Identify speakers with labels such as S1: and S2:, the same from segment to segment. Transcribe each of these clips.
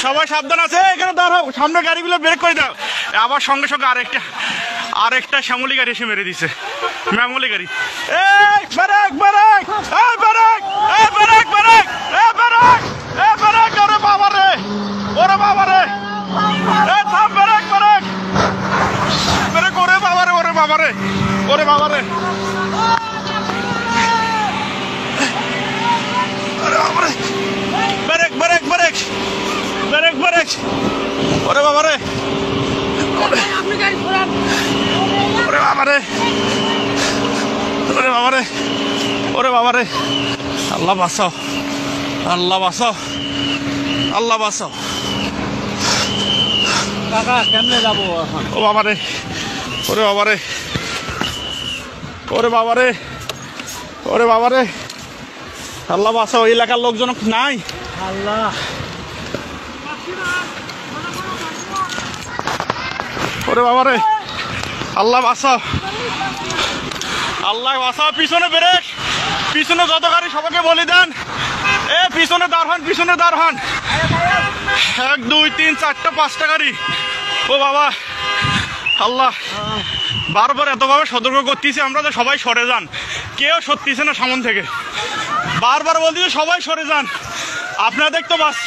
S1: সবাই সাবধান আছে, এখানে দাঁড়াও, সামনে গাড়িগুলো ব্রেক করে দাও। আবার সঙ্গে সঙ্গে আরেকটা শ্যামলি গাড়ি এসে মেরে দিছে, ম্যামলি গাড়ি। এই ব্রেক ব্রেক, এই ব্রেক, এই ব্রেক ব্রেক, এই ব্রেক, এই ব্রেক, ওরে বাবা রে, ওরে বাবা রে, এই থাম, ব্রেক ব্রেক ব্রেক, ওরে বাবা রে, ওরে বাবা রে, ওরে বাবা রে, ওরে বাবা রে, break break break break break, ওরে বাবা রে, ওরে বাবা রে, ওরে বাবা রে, ওরে বাবা রে, আল্লাহ বাঁচাও, আল্লাহ বাঁচাও, আল্লাহ বাঁচাও।
S2: কাকা কেমনে যাবো এখন?
S1: ও বাবা রে, ওরে বাবা রে, ওরে বাবা রে, ওরে বাবা রে, আল্লাহ বাঁচাও। এলাকার লোকজন নাই,
S2: আল্লাহ,
S1: ওরে বাবা রে, আল্লাহ বাঁচাও, আল্লাহ বাঁচাও। পিছনে ব্রেক, পিছনে যত গাড়ি সবাইকে বলে দেন, এ পিছনে দাঁড় হন, পিছনে দাঁড় হন। 1 2 3 4টা 5টা গাড়ি। ও বাবা, আল্লাহ বারবার এতভাবে সতর্ক করতেছি আমরা যে সবাই সরে যান, কেউ সরতেছে না সামন থেকে, বারবার বলতেছে সবাই সরে যান। আপনাদের তো বাস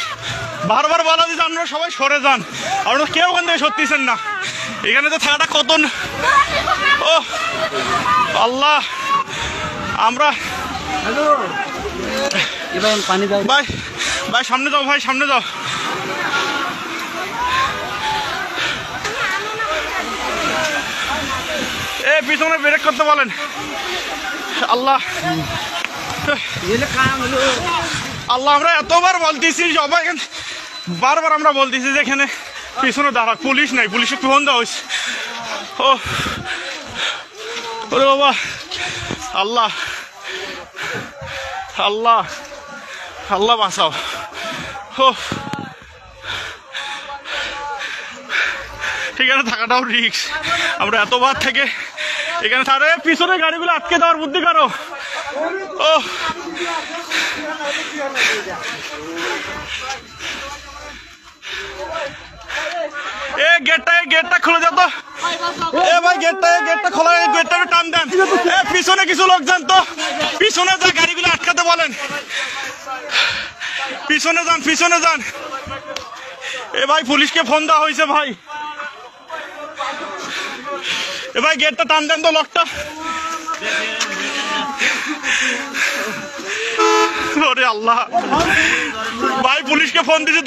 S1: বারবার বলা দিচ্ছে আপনারা সবাই সরে যান, আপনারা কেউ ওখান থেকে সরতেছেন না। এখানে তো থাকাটা কত, ও আল্লাহ, আমরা
S2: পানি দাও
S1: ভাই, ভাই সামনে যাও, ভাই সামনে যাও। এ পিছনে ব্রেক করতে বলেন। আল্লাহ, আল্লাহ আমরা এতবার বলতেছি, সবাই বারবার আমরা বলতেছি যে এখানে পিছনে দাঁড়া, পুলিশ নাই, পুলিশে ফোন দেওয়া হয়েছে। ও ওরে বাবা, আল্লাহ, আল্লাহ, আল্লাহ বাঁচাও। ও এখানে থাকাটাও রিস্ক, আমরা এতবার থেকে এখানে তারে পিছনে গাড়িগুলো আটকে দেওয়ার বুদ্ধি করো। ও এ গেটটা খুলে যেত, এ ভাই গেটটা খোলা, গেটটা টান দেন। এ পিছনে কিছু লোক যান তো, পিছনে যা গাড়িগুলো আটকাতে বলেন, পিছনে যান, পিছনে যান। এ ভাই পুলিশকে ফোন দেওয়া হয়েছে ভাই, এ ভাই গেটটা টান দেন তো, লকটা। ওরে আল্লাহ, ভাই পুলিশকে ফোন দিয়েছে।